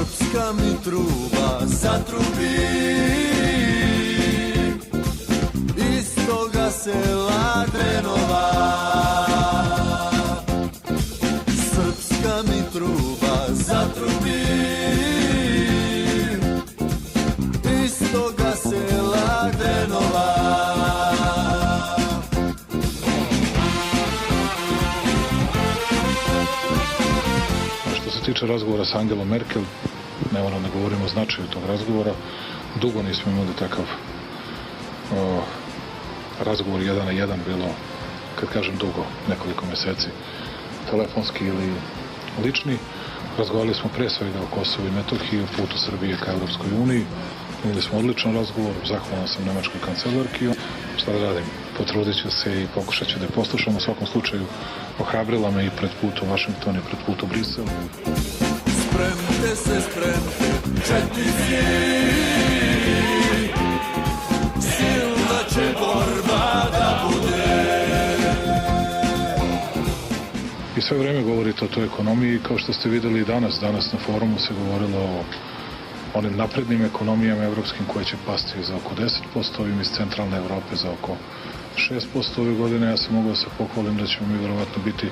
Srpska mi truba zatrubi, iz toga sela Drenova. Srpska mi truba zatrubi, iz toga sela Drenova. Što se tiče razgovora sa Angelom Merkel, ne moram da govorimo o značaju tog razgovora. Dugo nismo imali takav razgovor 1 na 1, bilo, kad kažem dugo, nekoliko meseci, telefonski ili lični. Razgovarali smo pre svega o Kosovu i Metohiji, o putu Srbije ka Evropskoj uniji. Imali smo odličan razgovor, zahvalan sam nemačkoj kancelarki. Šta da radim? Potrudit ću se i pokušat ću da je poslušam. U svakom slučaju, ohrabrila me i pred put u Vašington i pred put u Brisel. Spremte se, spremte, četnici, silna će borba da bude. I sve vreme govorite o toj ekonomiji, kao što ste videli i danas na forumu se govorilo o onim naprednim ekonomijama evropskim koje će pasti za oko 10%, ovim iz centralne Evrope za oko 6% ove godine. Ja sam mogao da se pohvalim da ćemo mi verovatno biti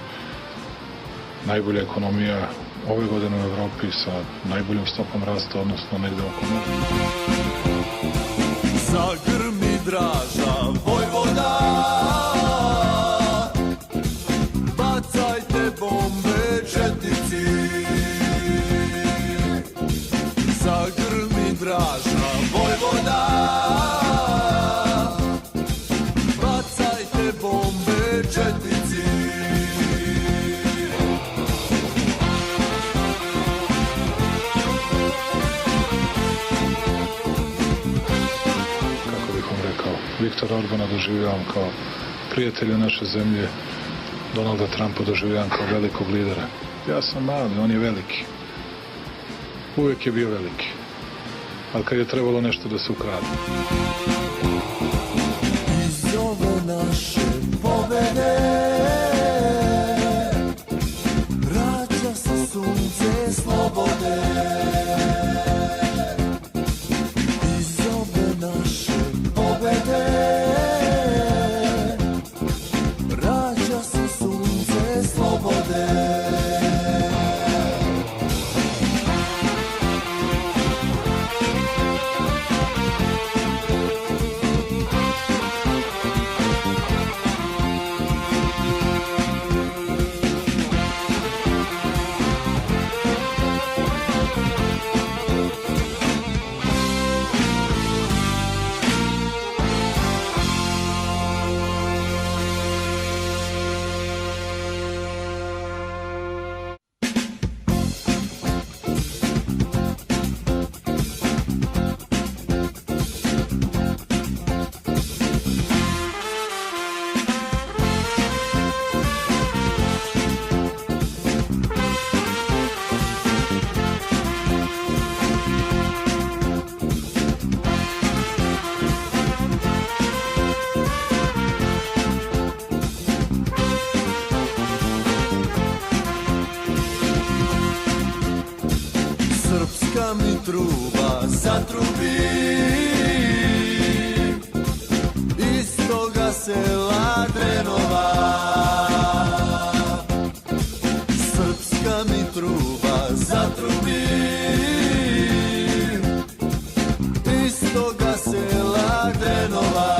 najbolja ekonomija ove godine u Evropi sa najboljim stopom rasta, odnosno negde oko 0. Zagrmi Draža Vojvoda, bacajte bombe četnici. Zagrmi Draža Vojvoda, bacajte bombe četnici. Viktora Orbana doživljavam kao prijatelja naše zemlje, Donalda Trumpa doživljavam kao velikog lidera. Ja sam mali, on je veliki. Uvijek je bio veliki. Ali kad je trebalo nešto da se ukrade. Iz ove naše pobede rađa se sunce slobode. Iz ove naše rađa se sunce slobode. Srpska mi truba zatrubi, iz toga sela Drenova. Srpska mi truba zatrubi, iz toga sela Drenova.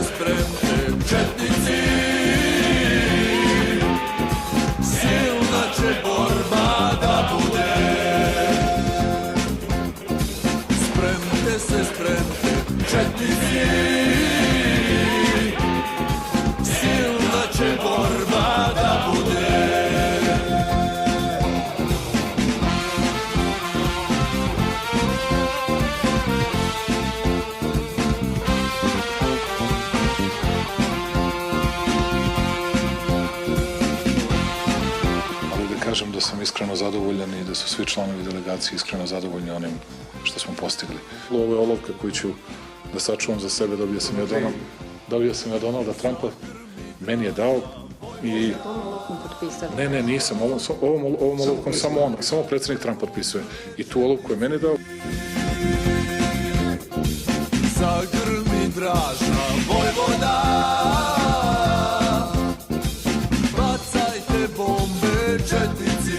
Spremte četnici, silna će borba da bude. Spremte se, spremte četnici, silna će borba da bude. zadovoljan i da su svi članovi delegacije iskreno zadovoljni onim što smo postigli. Ovo je olovka koju ću da sačuvam za sebe, dobio sam je od Donalda Trumpa, meni je dao i... Ne, nisam, ovom olovkom samo predsjednik Trump potpisuje i tu olovku je meni dao. Zagrmi dražna Vojvoda, bacajte bombe četnici.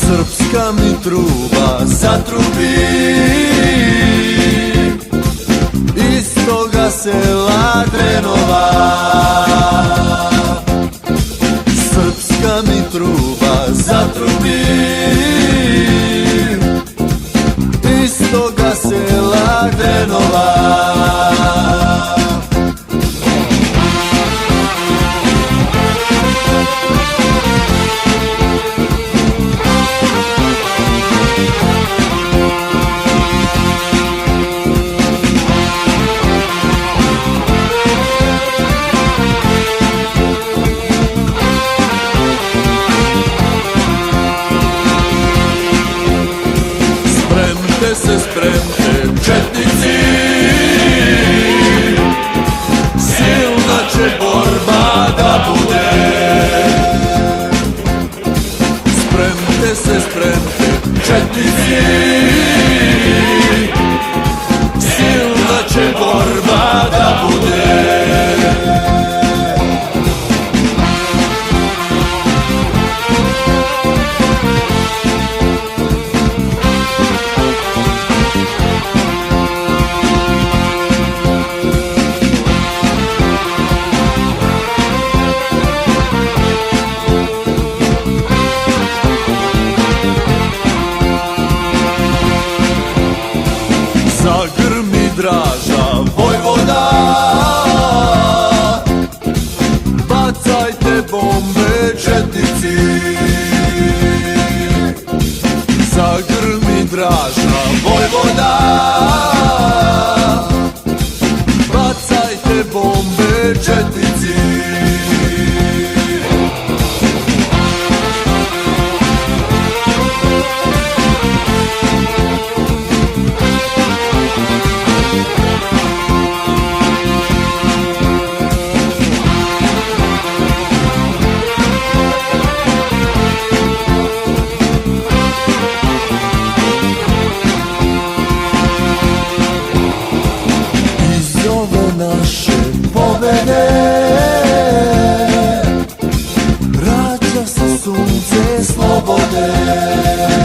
Srpska mi truba zatrubi iz toga sela Drenova. Srpska mi truba zatrubi iz toga sela Drenova. Spremte četnici, silna će borba da bude. Spremte četnici, silna će borba da bude. bude